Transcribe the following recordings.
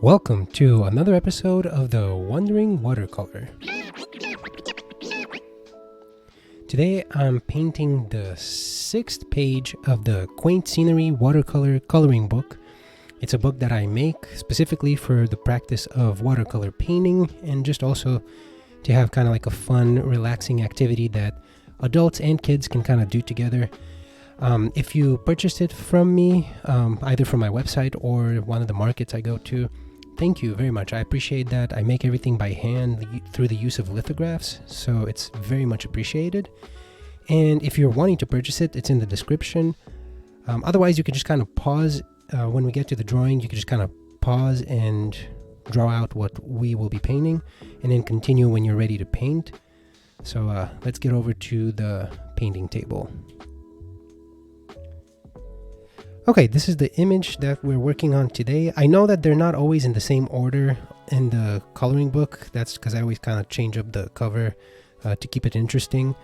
Welcome to another episode of the Wandering Watercolor. Today I'm painting the 6th page of the Quaint Scenery watercolor coloring book. It's a book that I make specifically for the practice of watercolor painting and just also to have kind of like a fun, relaxing activity that adults and kids can kind of do together. If you purchased it from me, either from my website or one of the markets I go to, thank you very much. I appreciate that. I make everything by hand through the use of lithographs, so it's very much appreciated. And if you're wanting to purchase it, it's in the description. Otherwise, you can just kind of pause. When we get to the drawing, you can just kind of pause and draw out what we will be painting, and then continue when you're ready to paint. So let's get over to the painting table. Okay, this is the image that we're working on today. I know that they're not always in the same order in the coloring book. That's because I always kind of change up the cover to keep it interesting.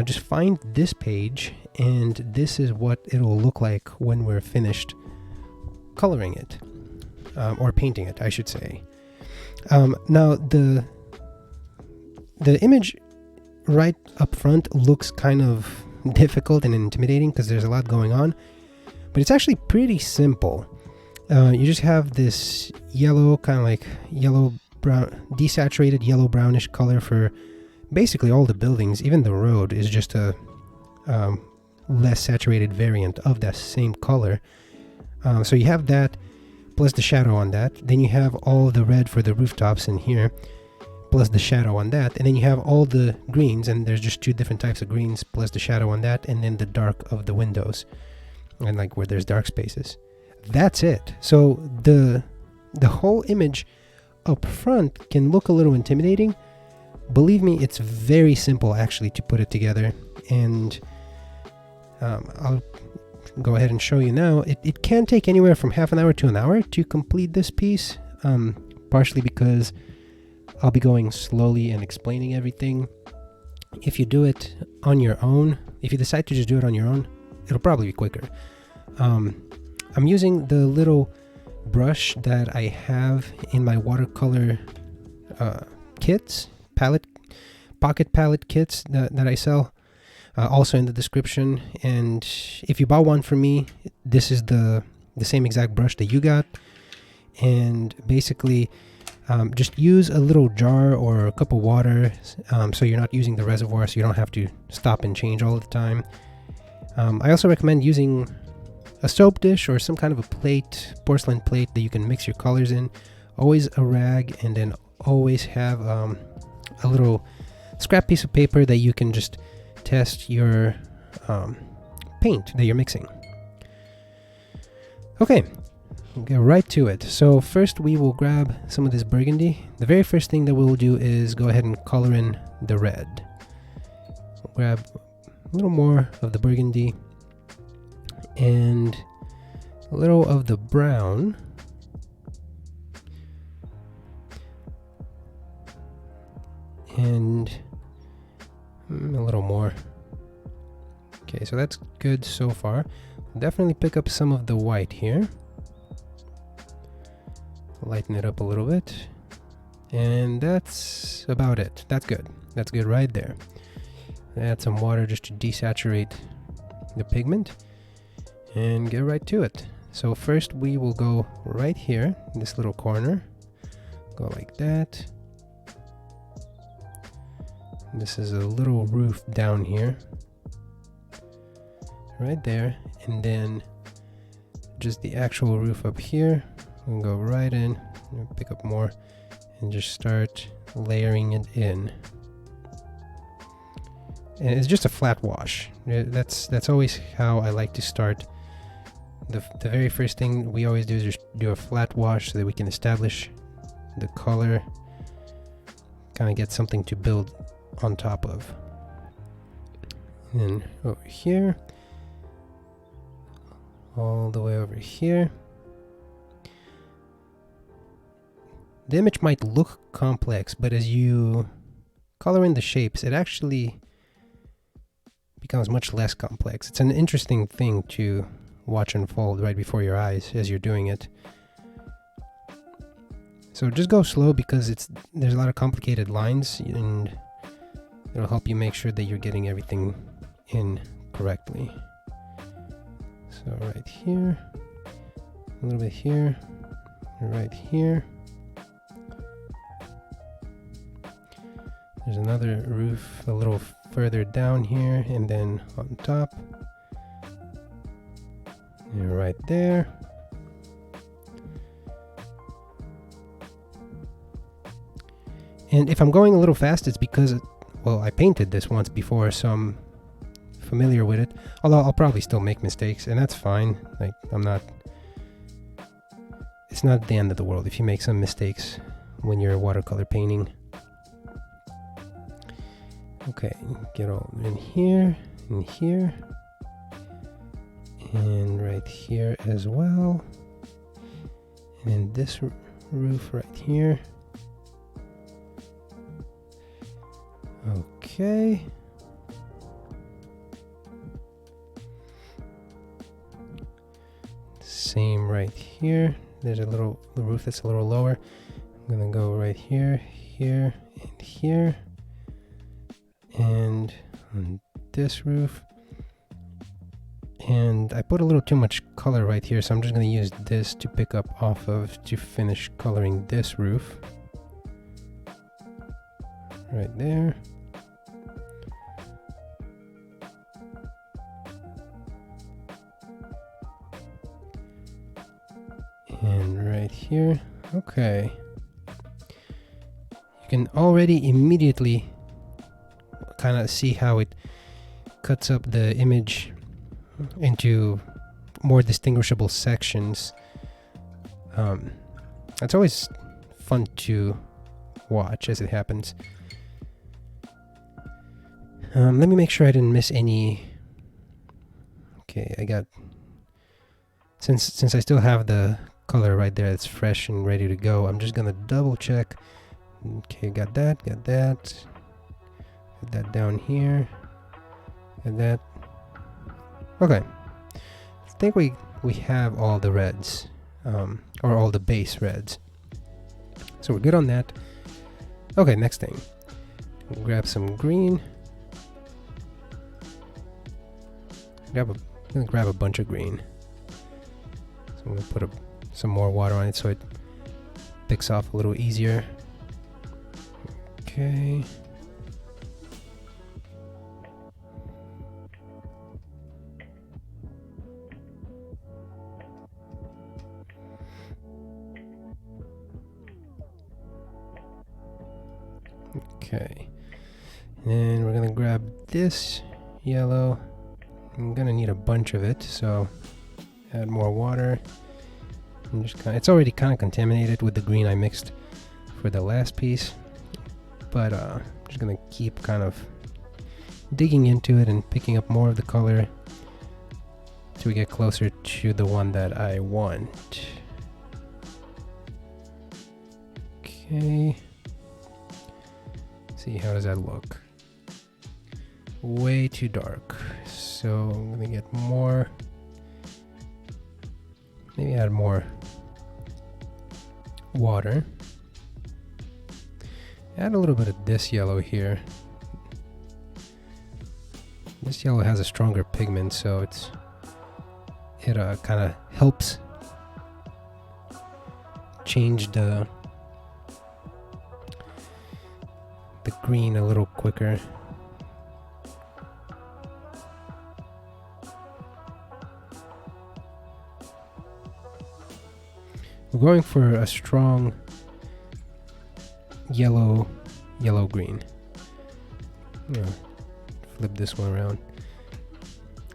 Just find this page, and this is what it'll look like when we're finished coloring it, or painting it, I should say. Now, the image right up front looks kind of difficult and intimidating because there's a lot going on. But it's actually pretty simple. You just have this yellow, kind of like yellow-brown, desaturated yellow-brownish color for basically all the buildings. Even the road is just a less saturated variant of that same color. So you have that, plus the shadow on that. Then you have all the red for the rooftops in here, plus the shadow on that. And then you have all the greens, and there's just two different types of greens, plus the shadow on that, and then the dark of the windows. And like where there's dark spaces. That's it. So the whole image up front can look a little intimidating. Believe me, it's very simple actually to put it together. And I'll go ahead and show you now. It can take anywhere from half an hour to an hour to complete this piece. Partially because I'll be going slowly and explaining everything. If you do it on your own, if you decide to just do it on your own, it'll probably be quicker. I'm using the little brush that I have in my watercolor kits, pocket palette kits that I sell, also in the description. And if you bought one from me, this is the same exact brush that you got. And basically, just use a little jar or a cup of water, so you're not using the reservoir, so you don't have to stop and change all the time. I also recommend using a soap dish or some kind of a plate, porcelain plate that you can mix your colors in. Always a rag, and then always have a little scrap piece of paper that you can just test your paint that you're mixing. Okay, we'll get right to it. So first we will grab some of this burgundy. The very first thing that we'll do is go ahead and color in the red. We'll grab a little more of the burgundy and a little of the brown, and a little more. Okay, so that's good so far. Definitely pick up some of the white here, lighten it up a little bit, and that's about it. That's good right there. Add some water just to desaturate the pigment and get right to it. So first we will go right here in this little corner, go like that. This is a little roof down here, right there, and then just the actual roof up here. We'll go right in, pick up more, and just start layering it in. And it's just a flat wash. That's always how I like to start. The very first thing we always do is just do a flat wash so that we can establish the color, kind of get something to build on top of. And then over here, all the way over here. The image might look complex, but as you color in the shapes, it actually becomes much less complex. It's an interesting thing to watch unfold right before your eyes as you're doing it. So just go slow because there's a lot of complicated lines, and it'll help you make sure that you're getting everything in correctly. So right here, a little bit here, right here. There's another roof a little further down here, and then on top. And right there. And if I'm going a little fast, it's because, well, I painted this once before, so I'm familiar with it. Although I'll probably still make mistakes, and that's fine. Like, it's not the end of the world if you make some mistakes when you're watercolor painting. Okay, get all in here, and right here as well. And then this roof right here. Okay. Same right here. There's a little roof that's a little lower. I'm gonna go right here, here, and here. And on this roof. And I put a little too much color right here, so I'm just gonna use this to pick up off of to finish coloring this roof. Right there. And right here. Okay. You can already immediately kind of see how it cuts up the image into more distinguishable sections. It's always fun to watch as it happens. Let me make sure I didn't miss any. Okay, I got, since I still have the color right there, it's fresh and ready to go. I'm just gonna double check. Okay, got that. Put that down here. And that. Okay. I think we have all the reds, or all the base reds. So we're good on that. Okay, next thing. We'll grab some green. I'm gonna grab a bunch of green. So I'm gonna put some more water on it so it picks off a little easier. Okay. Okay. And we're gonna grab this yellow. I'm gonna need a bunch of it, so add more water. And just it's already kind of contaminated with the green I mixed for the last piece, but I'm just gonna keep kind of digging into it and picking up more of the color till we get closer to the one that I want. Okay. See, how does that look? Way too dark. So I'm gonna get more. Maybe add more water. Add a little bit of this yellow here. This yellow has a stronger pigment, so it kind of helps change the green a little quicker. We're going for a strong yellow green. Flip this one around.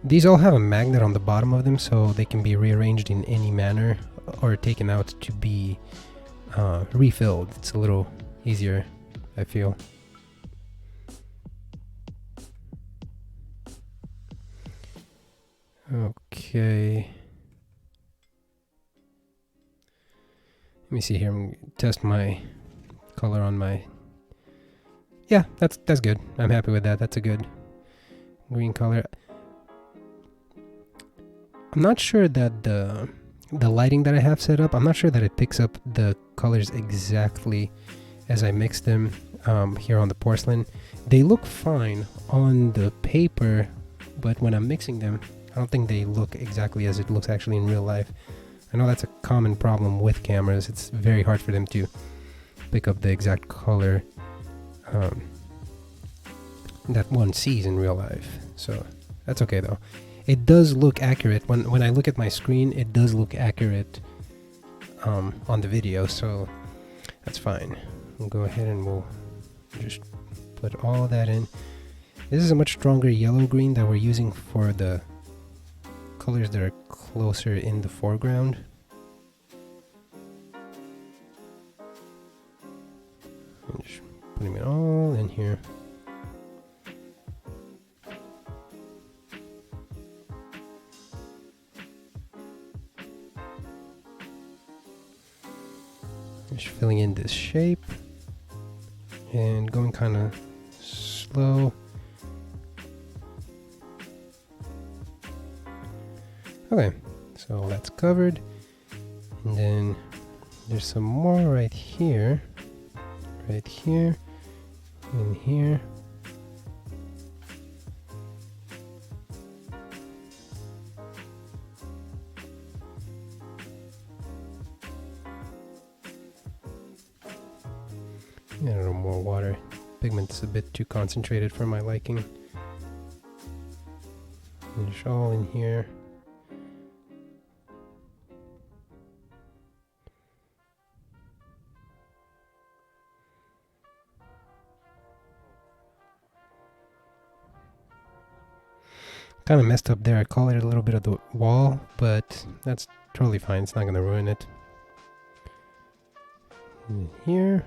These all have a magnet on the bottom of them, so they can be rearranged in any manner or taken out to be refilled. It's a little easier, I feel. Okay. Let me see here. I'm gonna test my color on my. Yeah, that's good. I'm happy with that. That's a good green color. I'm not sure that the the lighting that I have set up, I'm not sure that it picks up the colors exactly as I mix them here on the porcelain. They look fine on the paper, but when I'm mixing them, I don't think they look exactly as it looks actually in real life. I know that's a common problem with cameras. It's very hard for them to pick up the exact color that one sees in real life. So that's okay though. It does look accurate. When I look at my screen, it does look accurate on the video, so that's fine. We'll go ahead and we'll just put all that in. This is a much stronger yellow-green that we're using for the colors that are closer in the foreground. I'm just putting it all in here. Just filling in this shape and going kind of slow. Okay, so that's covered, and then there's some more right here, and here. Yeah, a little more water. Pigment is a bit too concentrated for my liking. Finish all in here. Kind of messed up there. I colored a little bit of the wall, but that's totally fine. It's not going to ruin it. And here.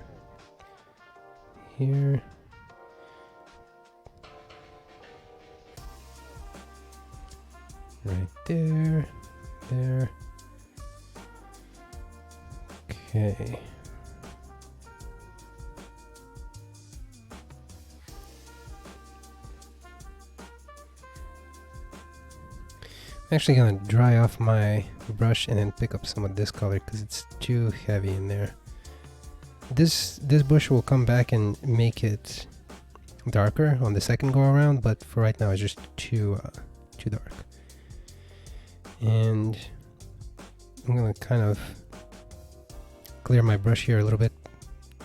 Right there. Okay. I'm actually going to dry off my brush and then pick up some of this color because it's too heavy in there. This bush will come back and make it darker on the second go around, but for right now it's just too dark. And I'm going to kind of clear my brush here a little bit,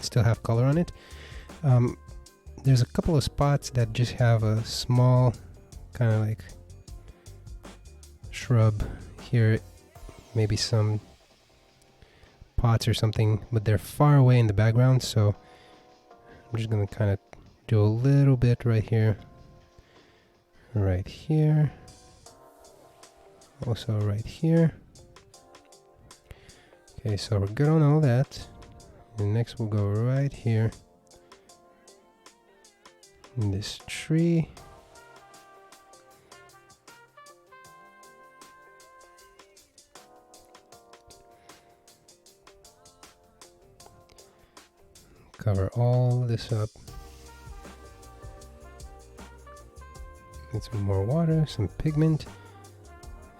still have color on it. There's a couple of spots that just have a small kind of like shrub here, maybe some pots or something, but they're far away in the background, so I'm just gonna kind of do a little bit right here, also right here. Okay, so we're good on all that, and next we'll go right here in this tree. Cover all this up. Get some more water, some pigment.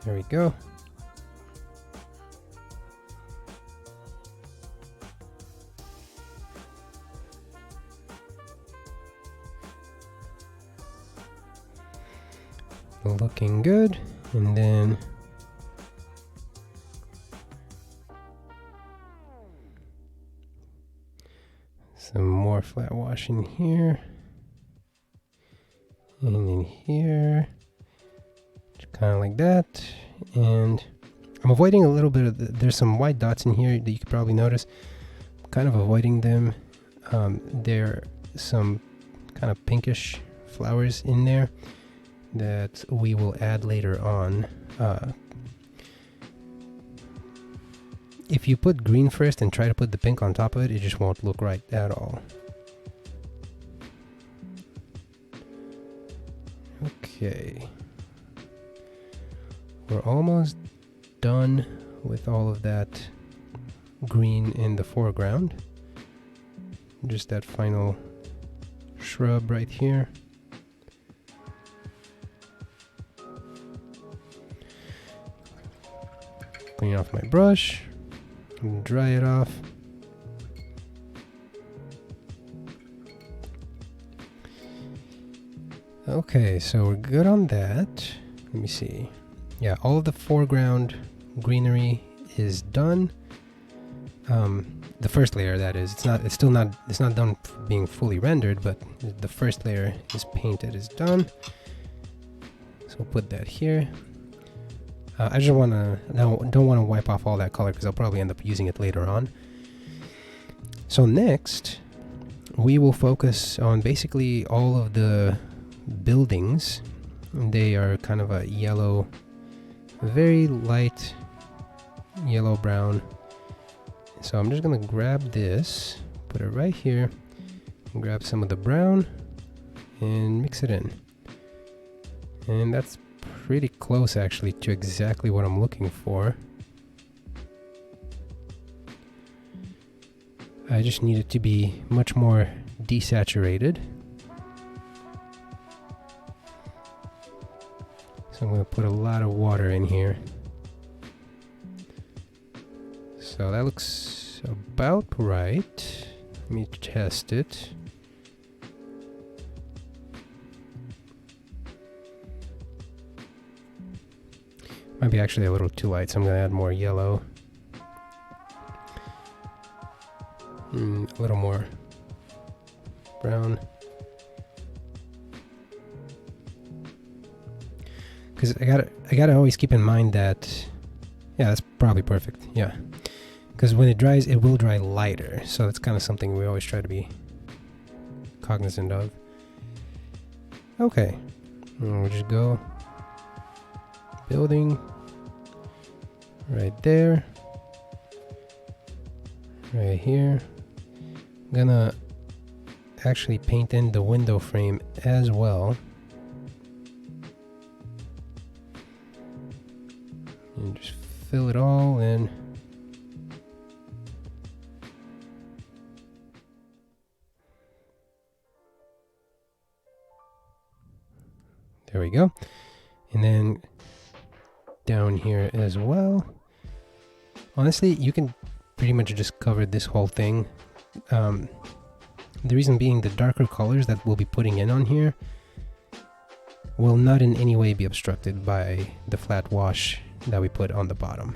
There we go. Looking good. And then some more flat wash in here and in here, just kind of like that. And I'm avoiding a little bit of there's some white dots in here that you could probably notice. I'm kind of avoiding them. There are some kind of pinkish flowers in there that we will add later on. If you put green first and try to put the pink on top of it, it just won't look right at all. Okay. We're almost done with all of that green in the foreground. Just that final shrub right here. clean off my brush and dry it off. Okay, so we're good on that. Let me see. Yeah, all of the foreground greenery is done. The first layer, that is. It's not done being fully rendered, but the first layer is painted, is done. So we'll put that here. I just don't want to wipe off all that color because I'll probably end up using it later on. So next, we will focus on basically all of the buildings. They are kind of a yellow, very light yellow brown. So I'm just gonna grab this, put it right here, and grab some of the brown and mix it in. And that's pretty close actually to exactly what I'm looking for. I just need it to be much more desaturated. So I'm going to put a lot of water in here. So that looks about right. Let me test it. Might be actually a little too light, so I'm going to add more yellow. A little more brown. Because I gotta always keep in mind that, yeah, that's probably perfect, yeah. Because when it dries, it will dry lighter, so that's kind of something we always try to be cognizant of. Okay, and we'll just go building right there, right here. I'm gonna actually paint in the window frame as well. And just fill it all in. There we go. And then down here as well. Honestly, you can pretty much just cover this whole thing. The reason being, the darker colors that we'll be putting in on here will not in any way be obstructed by the flat wash that we put on the bottom.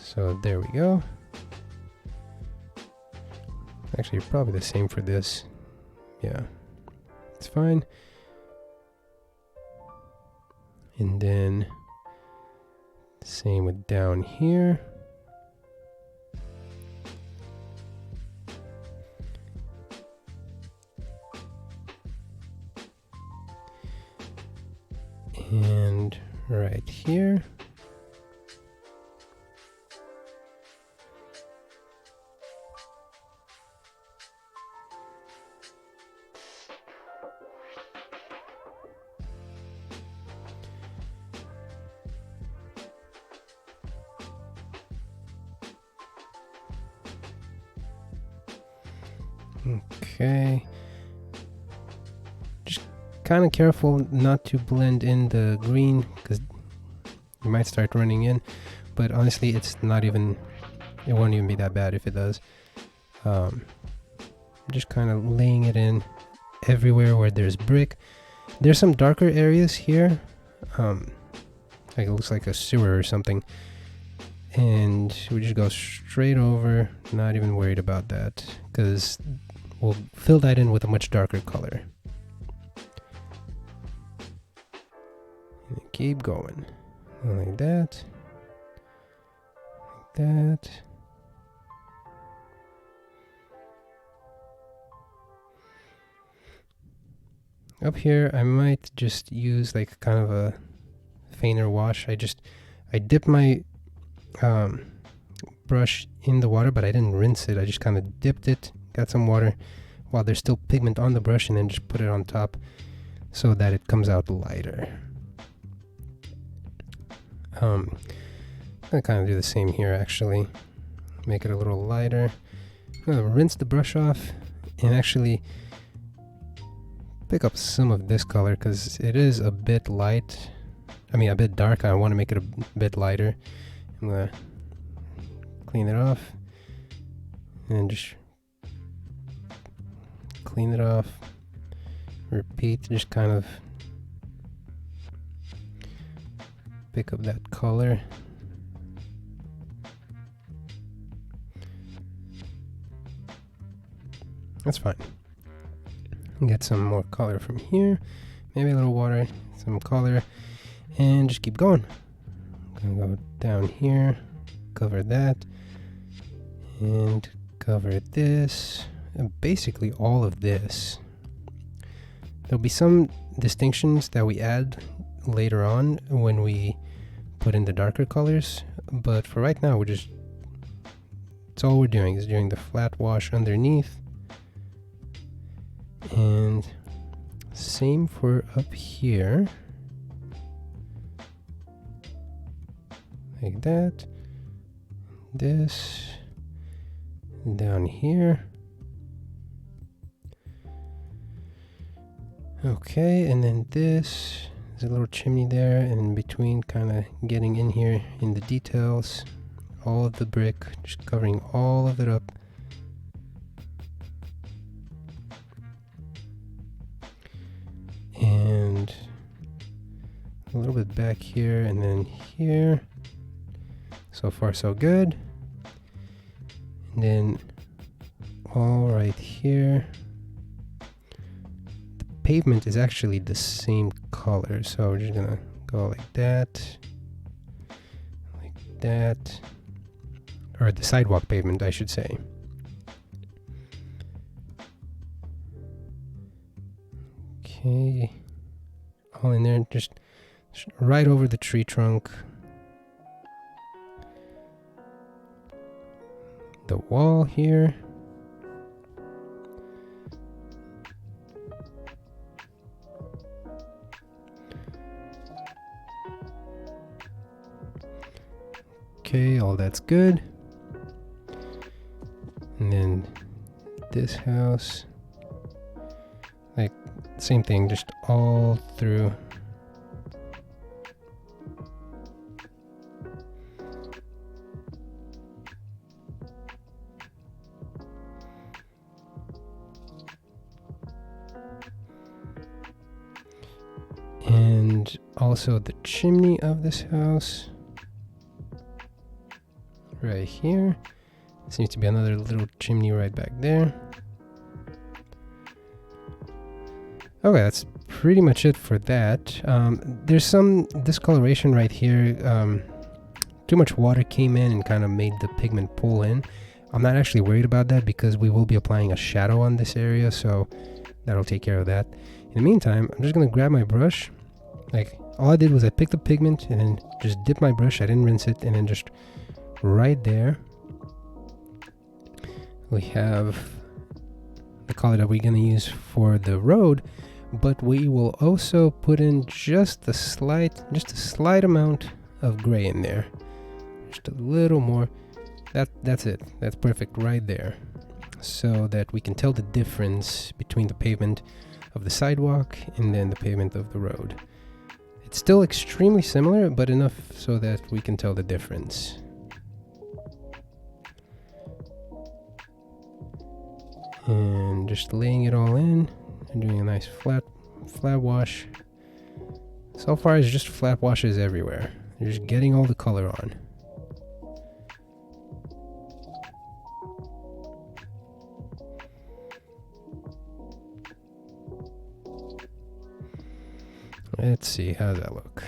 So there we go. Actually, probably the same for this. Yeah, it's fine. And then same with down here. And right here. Okay. Just kind of careful not to blend in the green because you might start running in, but honestly it won't even be that bad if it does. Just kind of laying it in everywhere where there's brick. There's some darker areas here, like it looks like a sewer or something, and we just go straight over, not even worried about that because we'll fill that in with a much darker color. And keep going. Like that. Like that. Up here, I might just use like kind of a fainter wash. I dipped my brush in the water, but I didn't rinse it. I just kind of dipped it, got some water while there's still pigment on the brush, and then just put it on top so that it comes out lighter. I'm gonna kind of do the same here actually. Make it a little lighter. I'm gonna rinse the brush off and actually pick up some of this color because it is a bit light a bit dark. I want to make it a bit lighter. I'm gonna clean it off and just clean it off. Repeat, just kind of pick up that color. That's fine. Get some more color from here, maybe a little water, some color, and just keep going. I'm gonna go down here, cover that, and cover this, and basically all of this. There'll be some distinctions that we add later on when we put in the darker colors, but for right now, it's all we're doing is doing the flat wash underneath. And same for up here, like that. This down here. Okay, and then this, there's a little chimney there, and in between, kind of getting in here in the details, all of the brick, just covering all of it up. And a little bit back here, and then here. So far, so good. And then all right here. Pavement is actually the same color, so we're just gonna go like that, or the sidewalk pavement, I should say. Okay, all in there, just right over the tree trunk. The wall here. Okay, all that's good. And then this house, like same thing, just all through. And also the chimney of this house. Right here. Seems to be another little chimney right back there. Okay, that's pretty much it for that. There's some discoloration right here. Too much water came in and kind of made the pigment pull in. I'm not actually worried about that because we will be applying a shadow on this area, so that'll take care of that. In the meantime, I'm just gonna grab my brush. Like, all I did was I picked the pigment and then just dipped my brush. I didn't rinse it, and then just right there we have the color that we're going to use for the road, but we will also put in just a slight amount of gray in there, just a little more. That's it. That's perfect right there, so that we can tell the difference between the pavement of the sidewalk and then the pavement of the road. It's still extremely similar, but enough so that we can tell the difference. And just laying it all in and doing a nice flat wash. So far, it's just flat washes everywhere. You're just getting all the color on. Let's see, how does that look?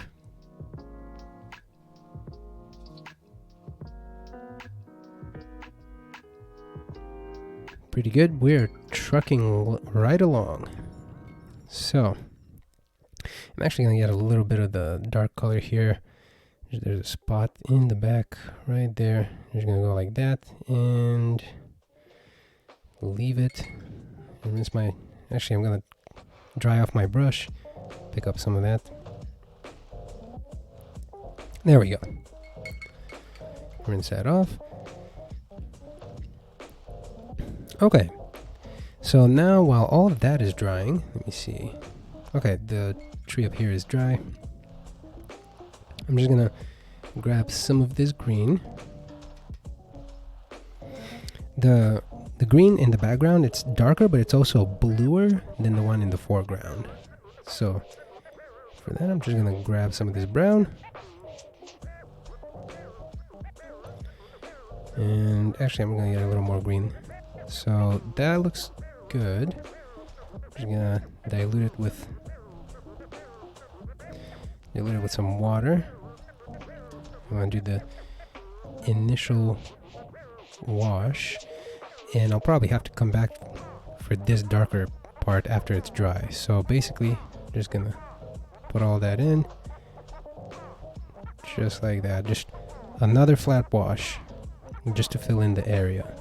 Pretty good. We're trucking right along. So I'm actually going to get a little bit of the dark color here. There's a spot in the back right there. I'm just going to go like that and leave it. And this actually I'm going to dry off my brush, pick up some of that. There we go. Rinse that off. Okay, so now while all of that is drying, let me see. Okay, the tree up here is dry. I'm just gonna grab some of this green. The green in the background, it's darker, but it's also bluer than the one in the foreground. So for that, I'm just gonna grab some of this brown. And actually, I'm gonna get a little more green. So that looks good. I'm just gonna dilute it with some water. I'm gonna do the initial wash, and I'll probably have to come back for this darker part after it's dry. So basically, I'm just gonna put all that in, just like that. Just another flat wash, just to fill in the area.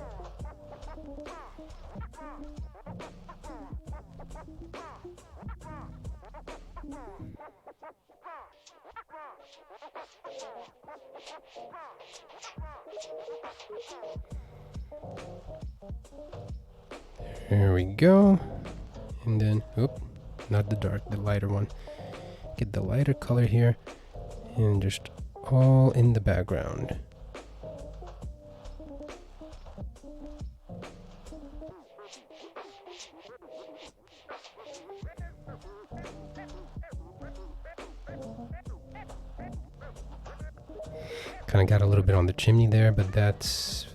There we go. And then, not the dark, the lighter one. Get the lighter color here and just all in the background. Kind of got a little bit on the chimney there, but that's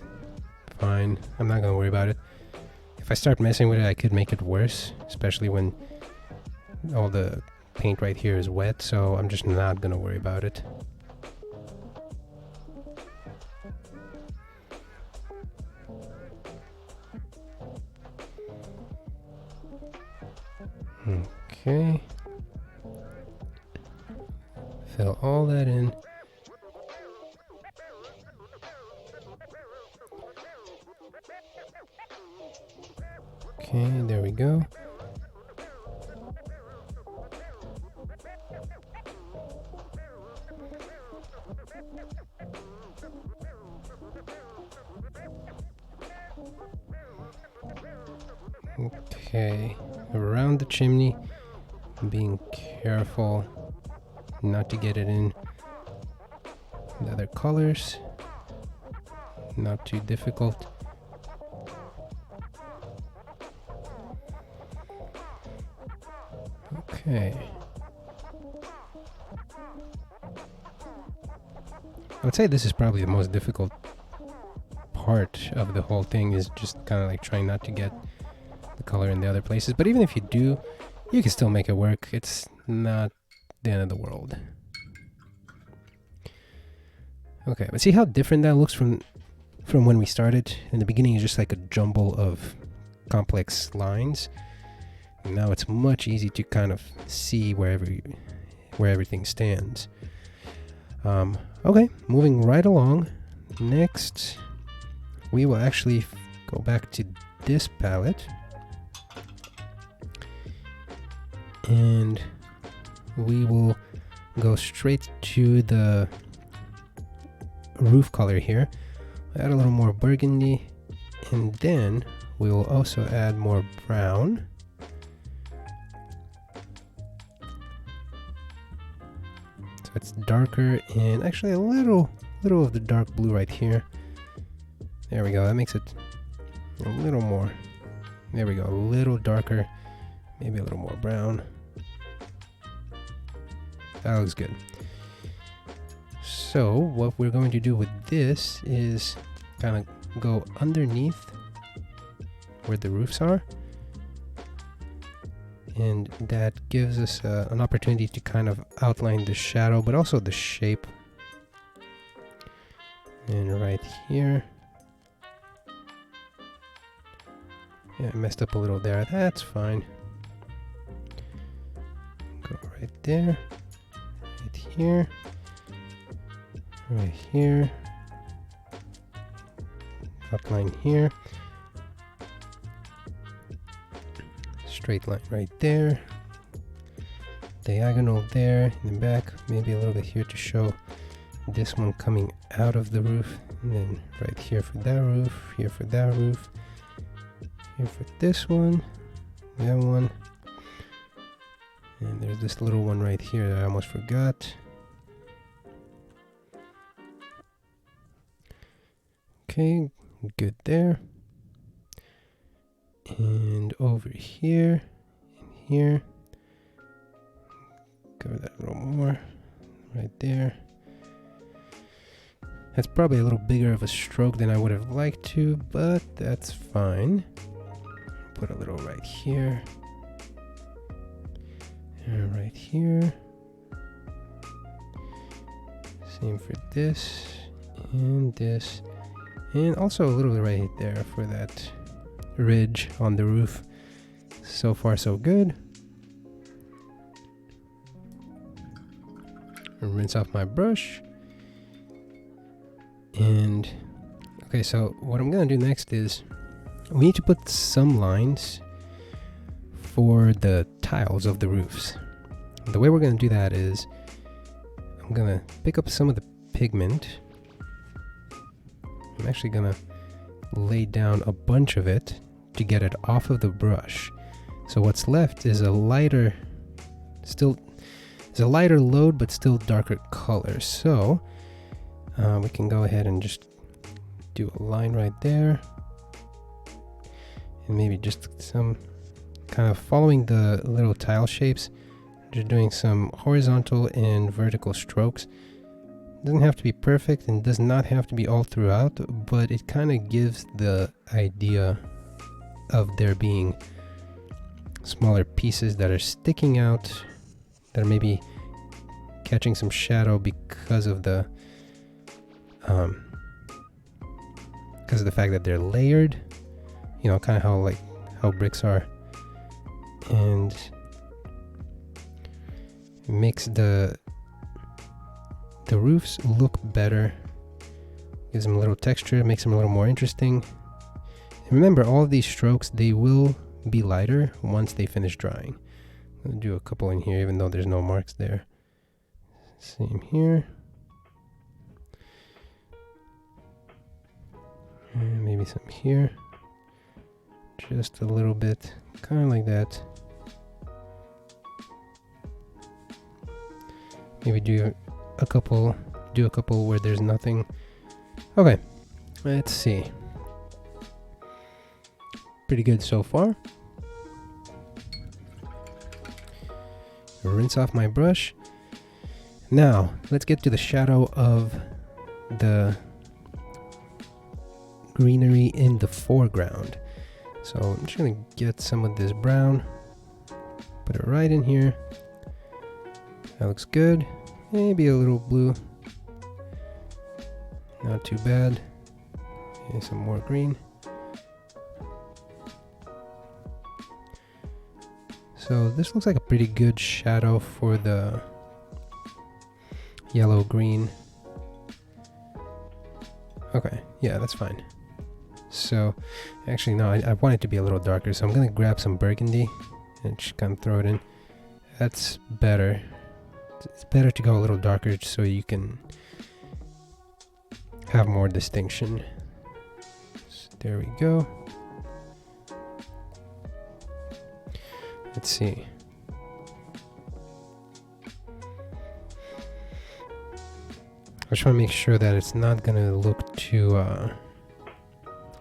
fine. I'm not gonna worry about it. If I start messing with it, I could make it worse, especially when all the paint right here is wet, so I'm just not gonna worry about it. Okay. Fill all that in. Okay, there we go. Okay, around the chimney, being careful not to get it in the other colors. Not too difficult. Okay. I would say this is probably the most difficult part of the whole thing, is just kind of like trying not to get the color in the other places. But even if you do, you can still make it work. It's not the end of the world. Okay, but see how different that looks from when we started? In the beginning, it's just like a jumble of complex lines. And now it's much easier to kind of see where everything stands. Okay, moving right along. Next, we will actually go back to this palette. And we will go straight to the roof color here. Add a little more burgundy, and then we will also add more brown. So it's darker, and actually a little of the dark blue right here. There we go. That makes it a little more. There we go. A little darker, maybe a little more brown. That looks good. So what we're going to do with this is kind of go underneath where the roofs are, and that gives us an opportunity to kind of outline the shadow, but also the shape. And right here, yeah, I messed up a little there. That's fine. Go right there, right here, right here, outline here, straight line right there, diagonal there in the back, maybe a little bit here to show this one coming out of the roof, and then right here for that roof, here for that roof, here for this one, that one, and there's this little one right here that I almost forgot. Okay, good there. And over here, and here. Cover that a little more, right there. That's probably a little bigger of a stroke than I would have liked to, but that's fine. Put a little right here. And right here. Same for this, and this. And also a little bit right there for that ridge on the roof. So far so good. Rinse off my brush. And okay, so what I'm gonna do next is we need to put some lines for the tiles of the roofs. The way we're gonna do that is I'm gonna pick up some of the pigment. I'm actually gonna lay down a bunch of it to get it off of the brush. So what's left is a lighter, it's a lighter load but still darker color. So we can go ahead and just do a line right there, and maybe just some kind of following the little tile shapes, just doing some horizontal and vertical strokes. Doesn't have to be perfect and does not have to be all throughout, but it kind of gives the idea of there being smaller pieces that are sticking out, that are maybe catching some shadow because of the fact that they're layered, you know, kind of how bricks are, and it makes the roofs look better, gives them a little texture, makes them a little more interesting. And remember, all of these strokes, they will be lighter once they finish drying. I'm gonna do a couple in here even though there's no marks there. Same here. And maybe some here. Just a little bit, kind of like that. Maybe do a couple where there's nothing. Okay, let's see. Pretty good so far. Rinse off my brush. Now, let's get to the shadow of the greenery in the foreground. So I'm just gonna get some of this brown, put it right in here. That looks good. Maybe a little blue. Not too bad. And some more green. So this looks like a pretty good shadow for the yellow green. Okay, yeah, that's fine. So actually no, I want it to be a little darker, so I'm gonna grab some burgundy and just kind of throw it in. That's better. It's better to go a little darker so you can have more distinction. So there we go. Let's see. I just want to make sure that it's not gonna look too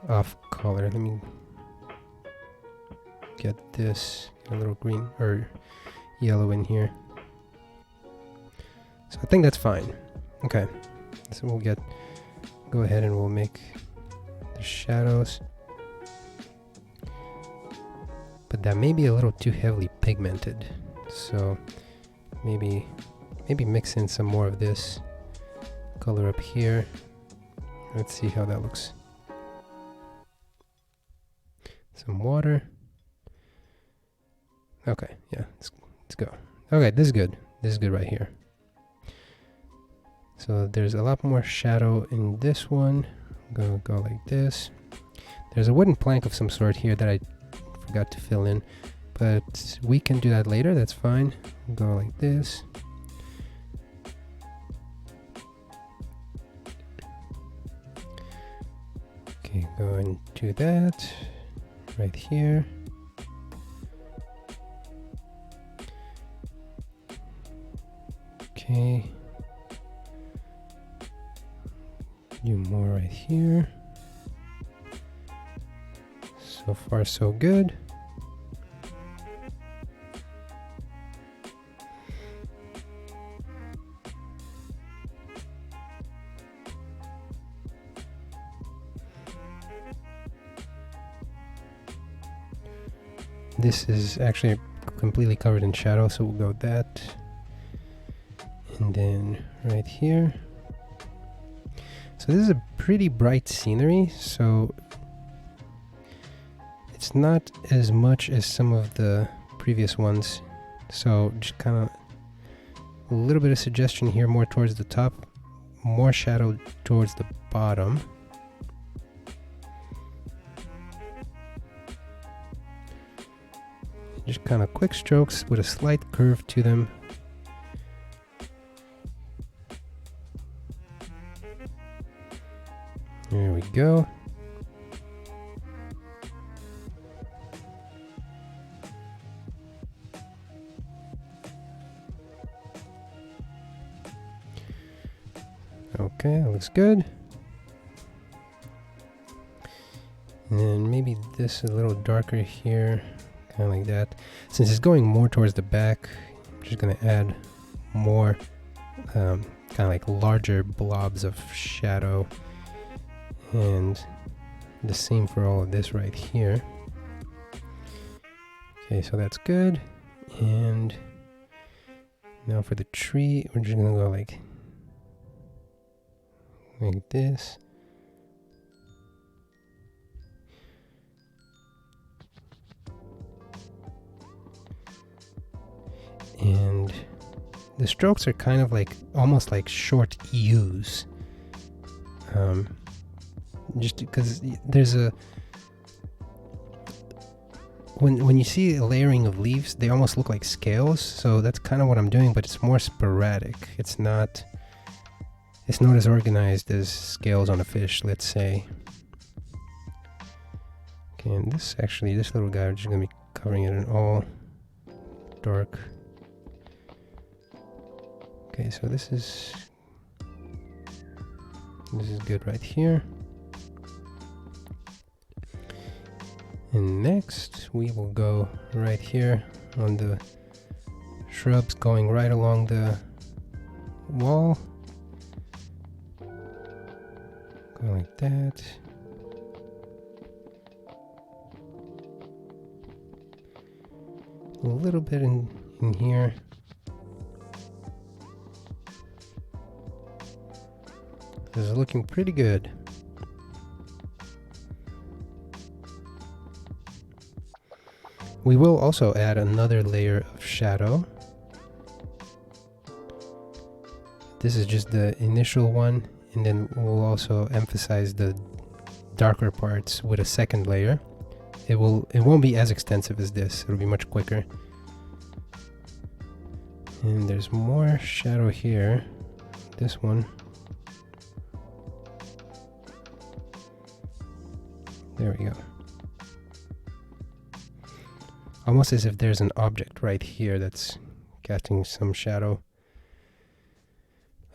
off color. Let me get this a little green or yellow in here. So I think that's fine. Okay, so we'll go ahead and we'll make the shadows. But that may be a little too heavily pigmented. So maybe mix in some more of this color up here. Let's see how that looks. Some water. Okay, yeah, let's go. Okay, this is good. This is good right here. So there's a lot more shadow in this one. I'm gonna go like this. There's a wooden plank of some sort here that I forgot to fill in, but we can do that later. That's fine. Go like this. Okay, go and do that right here. Okay. Do more right here. So far, so good. This is actually completely covered in shadow, so we'll go with that. And then right here. So this is a pretty bright scenery, so it's not as much as some of the previous ones. So just kind of a little bit of suggestion here, more towards the top, more shadow towards the bottom. Just kind of quick strokes with a slight curve to them. There we go. Okay, that looks good. And then maybe this a little darker here, kind of like that. Since it's going more towards the back, I'm just gonna add more kind of like larger blobs of shadow. And the same for all of this right here. Okay, so that's good. And now for the tree, we're just gonna go like this. And the strokes are kind of like almost like short U's. Just because there's a when you see a layering of leaves, they almost look like scales, so that's kind of what I'm doing, but it's more sporadic. It's not as organized as scales on a fish, let's say. Okay, and this little guy, we're just gonna be covering it in all dark. Okay, so this is good right here. And next we will go right here on the shrubs, going right along the wall. Go like that. A little bit in here. This is looking pretty good. We will also add another layer of shadow. This is just the initial one, and then we'll also emphasize the darker parts with a second layer. It won't be as extensive as this. It'll be much quicker. And there's more shadow here. This one. There we go. Almost as if there's an object right here that's casting some shadow.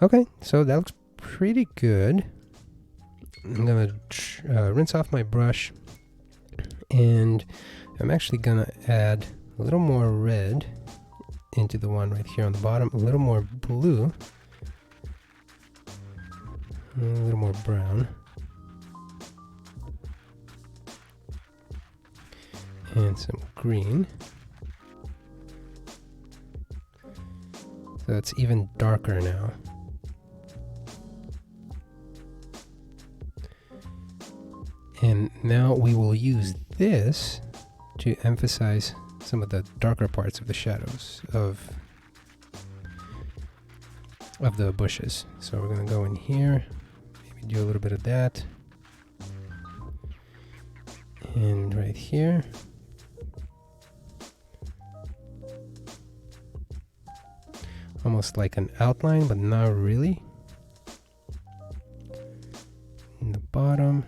Okay, so that looks pretty good. I'm gonna rinse off my brush, and I'm actually gonna add a little more red into the one right here on the bottom, a little more blue, a little more brown, and some green. So it's even darker now. And now we will use this to emphasize some of the darker parts of the shadows of the bushes. So we're going to go in here, maybe do a little bit of that. And right here. Almost like an outline, but not really. In the bottom.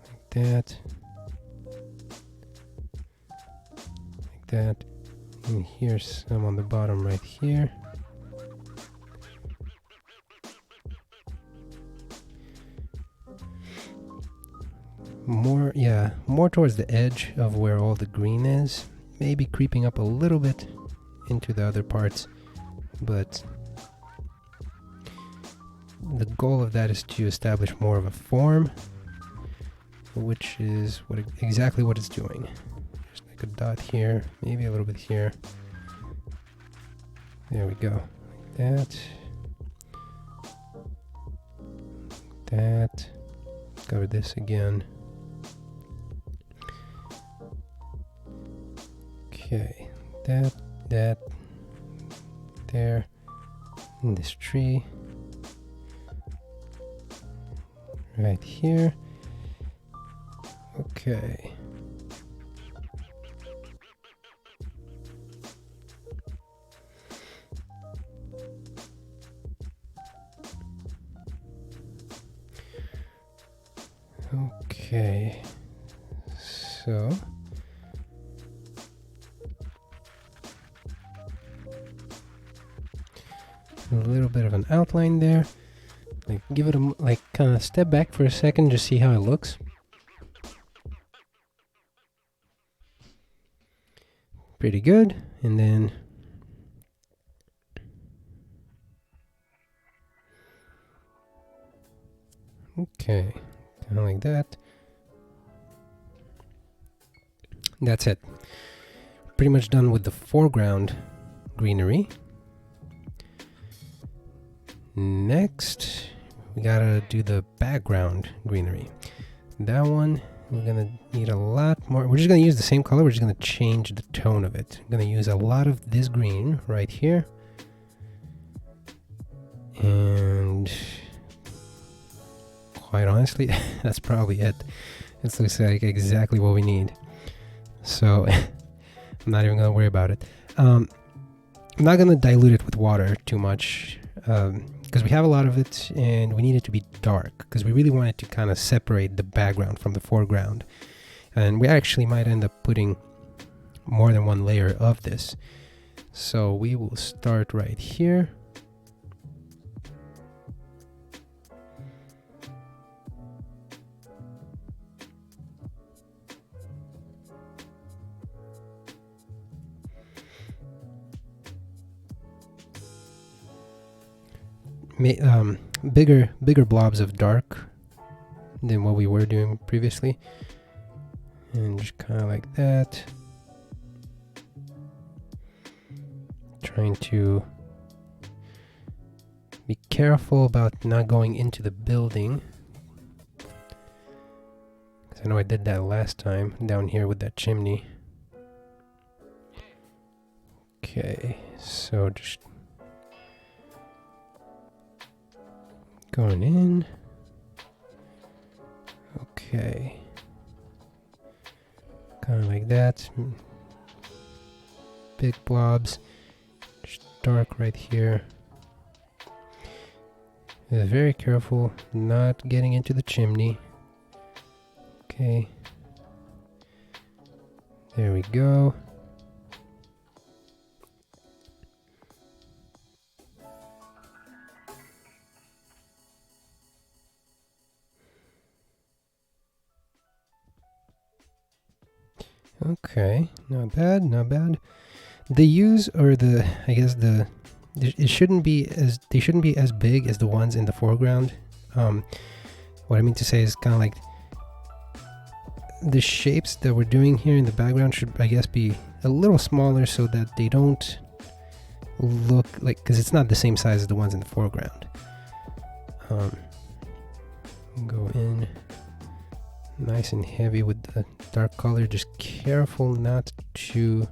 Like that. Like that. And here's some on the bottom right here. more towards the edge of where all the green is, maybe creeping up a little bit into the other parts, but the goal of that is to establish more of a form, which is exactly what it's doing. Just like a dot here, maybe a little bit here. There we go. Like that. Cover this again. Okay, that, there, and this tree. Right here. Okay. Okay. So a little bit of an outline there. Like give it a kind of step back for a second, just see how it looks. Pretty good. And then okay, kind of like that. That's it. Pretty much done with the foreground greenery. Next, we gotta do the background greenery. That one, we're gonna need a lot more. We're just gonna use the same color, we're just gonna change the tone of it. I'm gonna use a lot of this green right here. And quite honestly, that's probably it. This looks like exactly what we need. So I'm not even gonna worry about it. I'm not gonna dilute it with water too much. Because we have a lot of it and we need it to be dark because we really want it to kind of separate the background from the foreground, and we actually might end up putting more than one layer of this. So we will start right here. Bigger blobs of dark than what we were doing previously, and just kind of like that, trying to be careful about not going into the building, because I know I did that last time down here with that chimney. Okay, so just going in. Okay. Kind of like that. Big blobs. Just dark right here. Very careful not getting into the chimney. Okay. There we go. Okay, not bad, not bad. The hues, or they shouldn't be as big as the ones in the foreground. What I mean to say is kind of like the shapes that we're doing here in the background should, I guess, be a little smaller so that they don't look like, because it's not the same size as the ones in the foreground. Go in nice and heavy with the dark color, just careful not to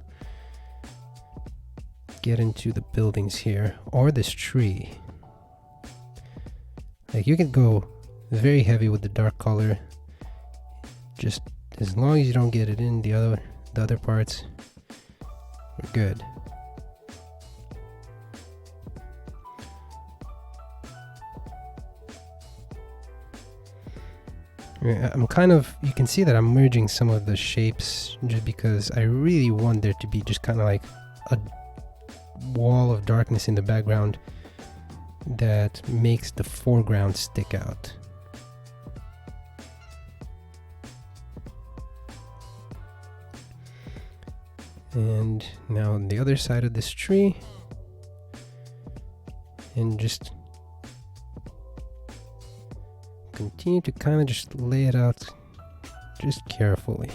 get into the buildings here or this tree. Like, you can go very heavy with the dark color, just as long as you don't get it in the other parts, we're good. I'm kind of, you can see that I'm merging some of the shapes just because I really want there to be just kind of like a wall of darkness in the background that makes the foreground stick out. And now on the other side of this tree, and just continue to kind of just lay it out just carefully.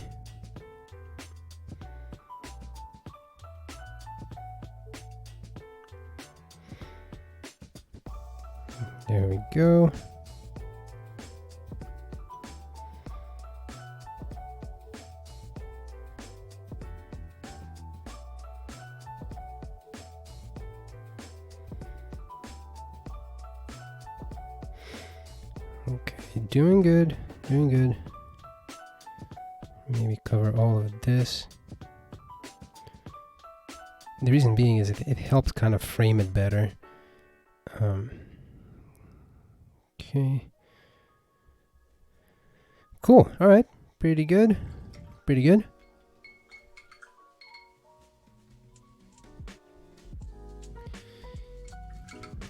There we go. Okay, doing good, doing good. Maybe cover all of this. The reason being is it helps kind of frame it better. Okay. Cool. All right. Pretty good. Pretty good.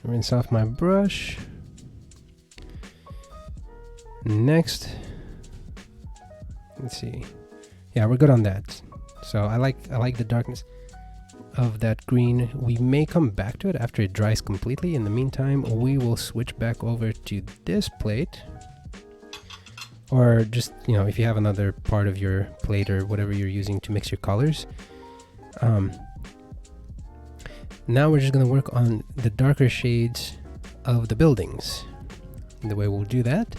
Rinse off my brush. Next, let's see. Yeah, we're good on that. So I like the darkness of that green. We may come back to it after it dries completely. In the meantime, we will switch back over to this plate, or just, you know, if you have another part of your plate or whatever you're using to mix your colors. Now we're just going to work on the darker shades of the buildings. And the way we'll do that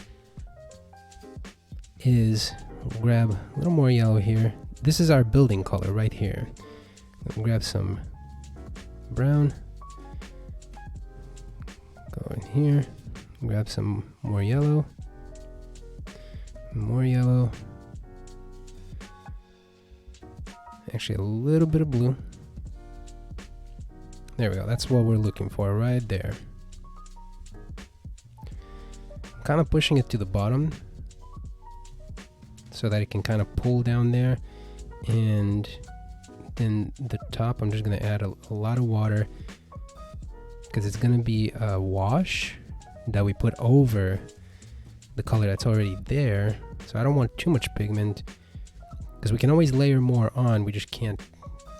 is grab a little more yellow here. This is our building color right here. We'll grab some brown, go in here, grab some more yellow, actually a little bit of blue. There we go, that's what we're looking for right there. Kind of pushing it to the bottom so that it can kind of pull down there, and then the top I'm just going to add a lot of water, because it's going to be a wash that we put over the color that's already there. So I don't want too much pigment, because we can always layer more on, we just can't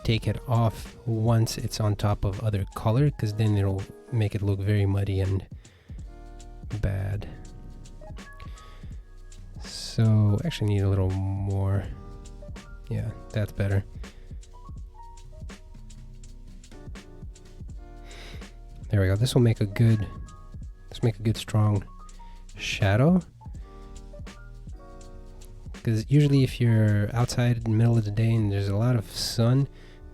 take it off once it's on top of other color, because then it'll make it look very muddy and bad. So actually need a little more. Yeah, that's better. There we go. This will make a good, strong shadow. Because usually if you're outside in the middle of the day and there's a lot of sun,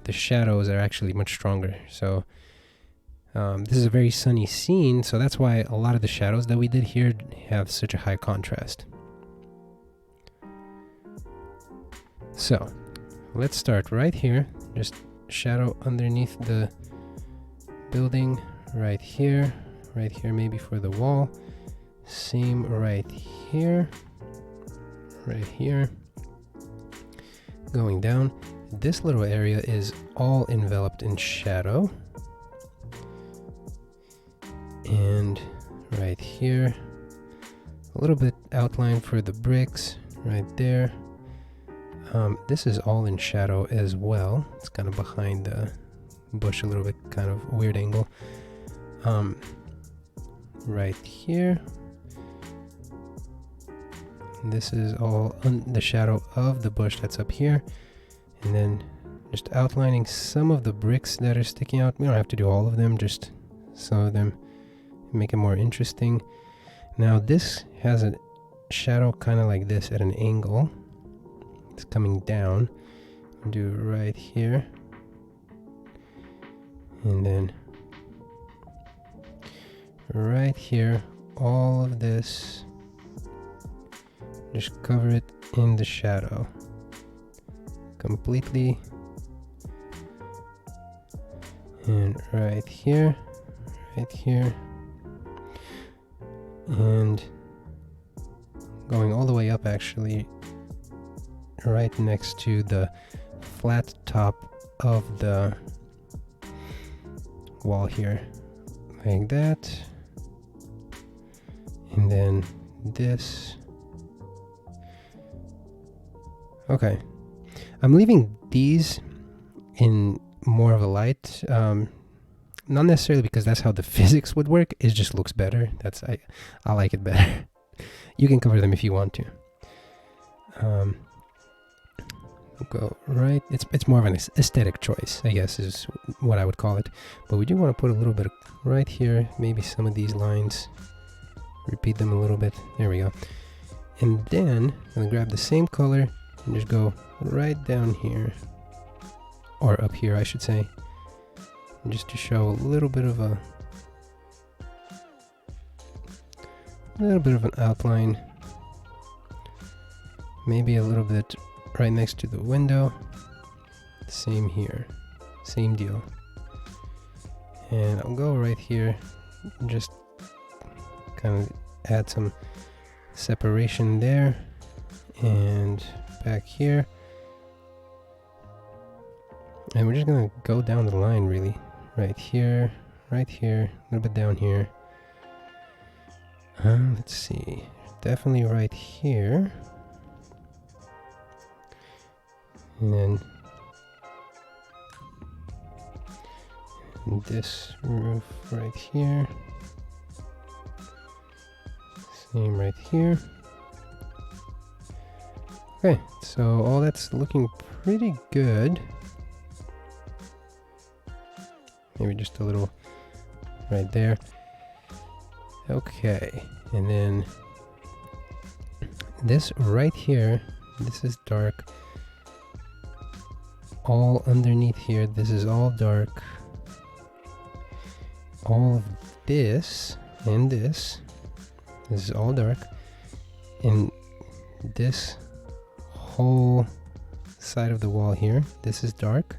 the shadows are actually much stronger. So this is a very sunny scene, so that's why a lot of the shadows that we did here have such a high contrast. So let's start right here. Just shadow underneath the building right here maybe for the wall. Same right here. Going down. This little area is all enveloped in shadow. And right here, a little bit outline for the bricks right there. This is all in shadow as well. It's kind of behind the bush a little bit, kind of weird angle. Right here. This is all the shadow of the bush that's up here. And then just outlining some of the bricks that are sticking out. We don't have to do all of them, just some of them, make it more interesting. Now this has a shadow kind of like this at an angle. It's coming down. I'll do right here. And then right here, all of this, just cover it in the shadow completely. And right here, and going all the way up, actually right next to the flat top of the wall here, like that. And then this. Okay, I'm leaving these in more of a light. Not necessarily because that's how the physics would work. It just looks better. I like it better. You can cover them if you want to. Go right. It's more of an aesthetic choice, I guess, is what I would call it. But we do want to put a little bit right here. Maybe some of these lines. Repeat them a little bit. There we go. And then I'm gonna grab the same color and just go right down here, or up here, I should say, just to show a little bit of an outline. Maybe a little bit right next to the window. Same here, same deal. And I'll go right here, just kind of add some separation there, and back here. And we're just gonna go down the line, really. Right here, a little bit down here. Let's see, definitely right here. And then this roof right here. Same right here. Okay, so all that's looking pretty good. Maybe just a little right there. Okay, and then this right here, this is dark. All underneath here, this is all dark. All of this and this is all dark. And this whole side of the wall here, this is dark.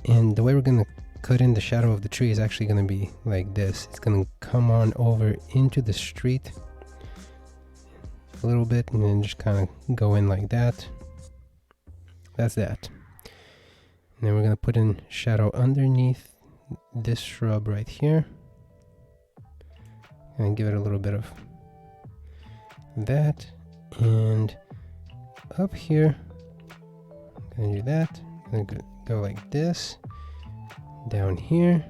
And the way we're gonna cut in the shadow of the tree is actually gonna be like this. It's gonna come on over into the street a little bit and then just kind of go in like that. That's that. And then we're gonna put in shadow underneath this shrub right here. And give it a little bit of that. And up here, I'm gonna do that. I'm gonna go like this. Down here.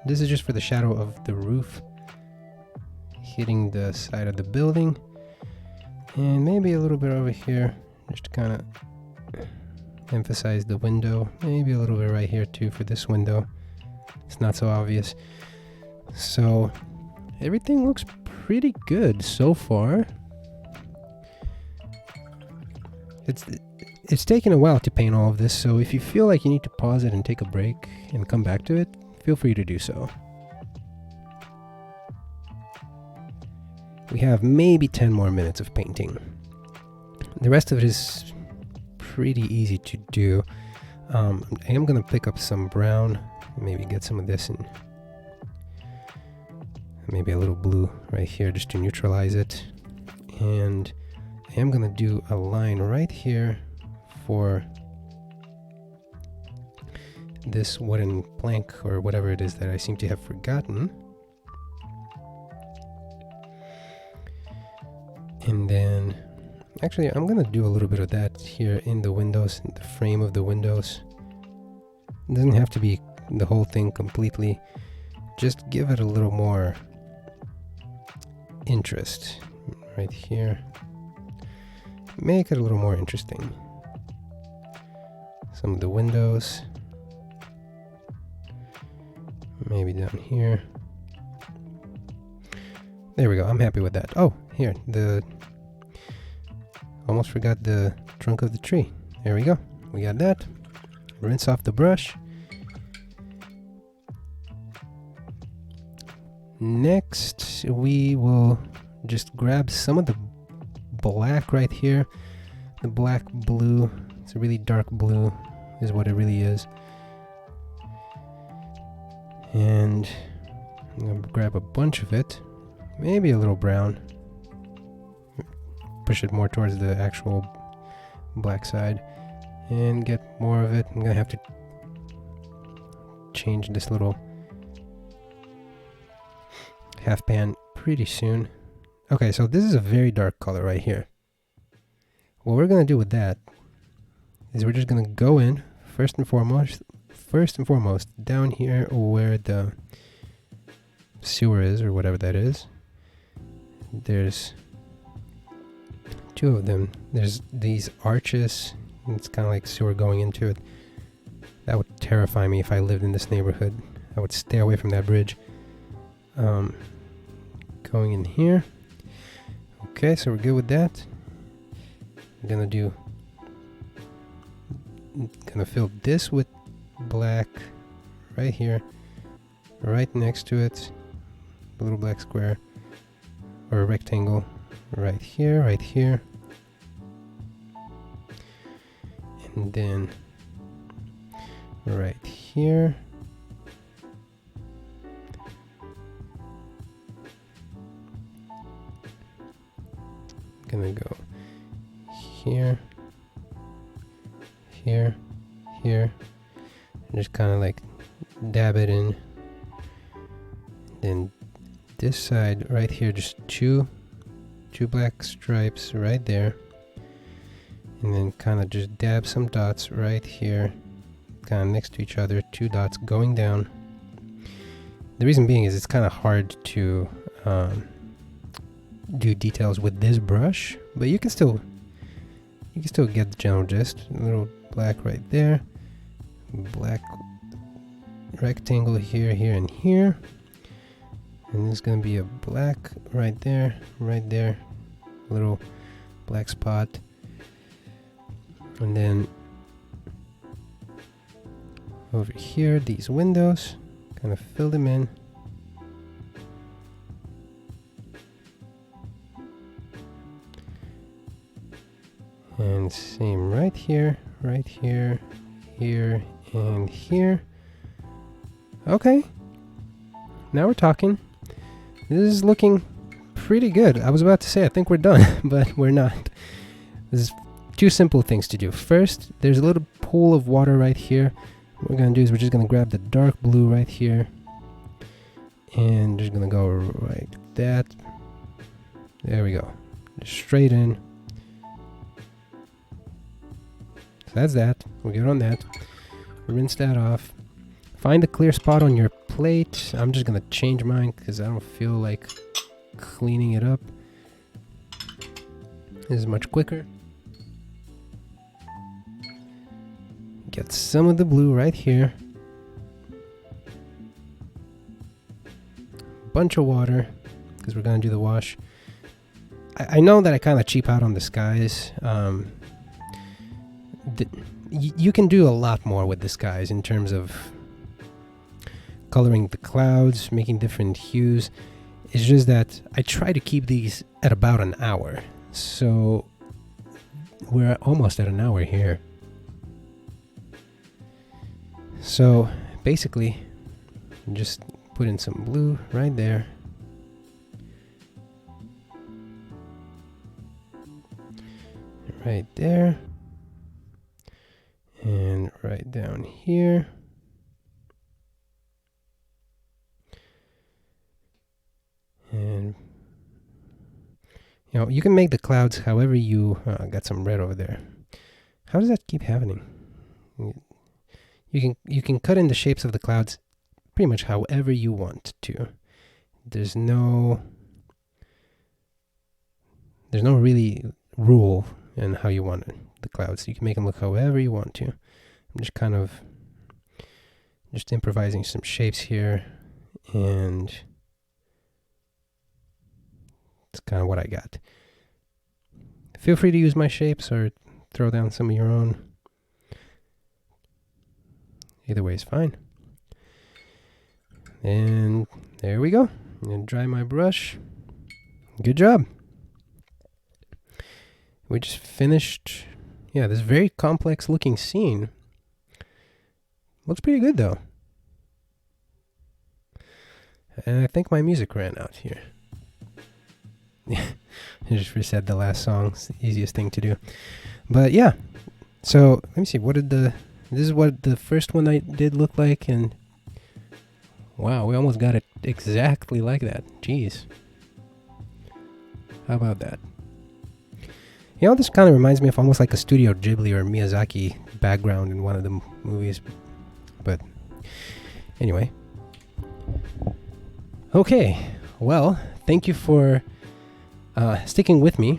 This is just for the shadow of the roof hitting the side of the building. And maybe a little bit over here, just to kind of emphasize the window. Maybe a little bit right here too for this window. It's not so obvious. So everything looks pretty good so far. It's taken a while to paint all of this, so if you feel like you need to pause it and take a break and come back to it, feel free to do so. We have maybe 10 more minutes of painting. The rest of it is pretty easy to do. I am going to pick up some brown, maybe get some of this and maybe a little blue right here just to neutralize it. And I am going to do a line right here for this wooden plank or whatever it is that I seem to have forgotten. And then actually I'm gonna do a little bit of that here in the windows, in the frame of the windows. It doesn't have to be the whole thing completely, just give it a little more interest right here. Make it a little more interesting. Some of the windows, maybe down here. There we go, I'm happy with that. Oh, here, almost forgot the trunk of the tree. There we go, we got that. Rinse off the brush. Next, we will just grab some of the black right here. The black blue, it's a really dark blue is what it really is. And I'm gonna grab a bunch of it, maybe a little brown, push it more towards the actual black side and get more of it. I'm gonna have to change this little half pan pretty soon. Okay, so this is a very dark color right here. What we're gonna do with that is we're just gonna go in first and foremost, down here where the sewer is, or whatever that is, there's two of them. There's these arches. It's kind of like sewer going into it. That would terrify me if I lived in this neighborhood. I would stay away from that bridge. Going in here. Okay, so we're good with that. I'm gonna fill this with black right here, right next to it, a little black square or a rectangle right here, and then right here. Gonna go here, here, here, and just kind of like dab it in. Then this side right here, just two black stripes right there, and then kind of just dab some dots right here, kind of next to each other, 2 dots going down. The reason being is it's kind of hard to do details with this brush, but you can still get the general gist. A little black right there, black rectangle here, here, and here, and there's gonna be a black right there, little black spot, and then over here these windows, kind of fill them in. And same right here, here, and here. Okay, now we're talking. This is looking pretty good. I was about to say I think we're done, but we're not. There's 2 simple things to do. First, there's a little pool of water right here. What we're gonna do is we're just gonna grab the dark blue right here, and just gonna go like that. There we go, just straight in. So that's that. We're good on that. Rinse that off. Find a clear spot on your plate. I'm just gonna change mine because I don't feel like cleaning it up. This is much quicker. Get some of the blue right here. Bunch of water because we're gonna do the wash. I know that I kind of cheap out on the skies. You can do a lot more with the skies in terms of coloring the clouds, making different hues. It's just that I try to keep these at about an hour. So we're almost at an hour here. So basically, just put in some blue right there. Right there. And right down here. And you can make the clouds however you got some red over there. How does that keep happening? You can cut in the shapes of the clouds pretty much however you want to. There's no really rule in how you want the clouds. You can make them look however you want to. I'm just kind of improvising some shapes here, and it's kind of what I got. Feel free to use my shapes or throw down some of your own. Either way is fine. And there we go. I'm gonna dry my brush. Good job. We just finished, this very complex looking scene. Looks pretty good though. And I think my music ran out here. I just reset the last song. It's the easiest thing to do. But yeah. So let me see. This is what the first one I did look like, and wow, we almost got it exactly like that. Jeez. How about that? You know, this kind of reminds me of almost like a Studio Ghibli or Miyazaki background in one of the movies. But anyway. Okay, well, thank you for sticking with me.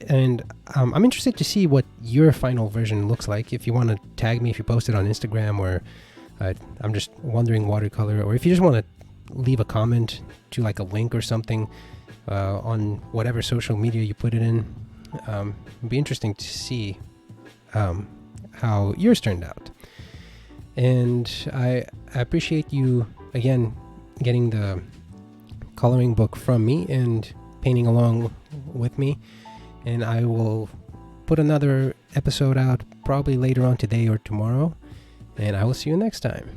And I'm interested to see what your final version looks like. If you want to tag me, if you post it on Instagram, or I'm just wondering Watercolor, or if you just want to leave a comment to like a link or something on whatever social media you put it in. It'd be interesting to see how yours turned out. And I appreciate you, again, getting the coloring book from me and painting along with me. And I will put another episode out probably later on today or tomorrow. And I will see you next time.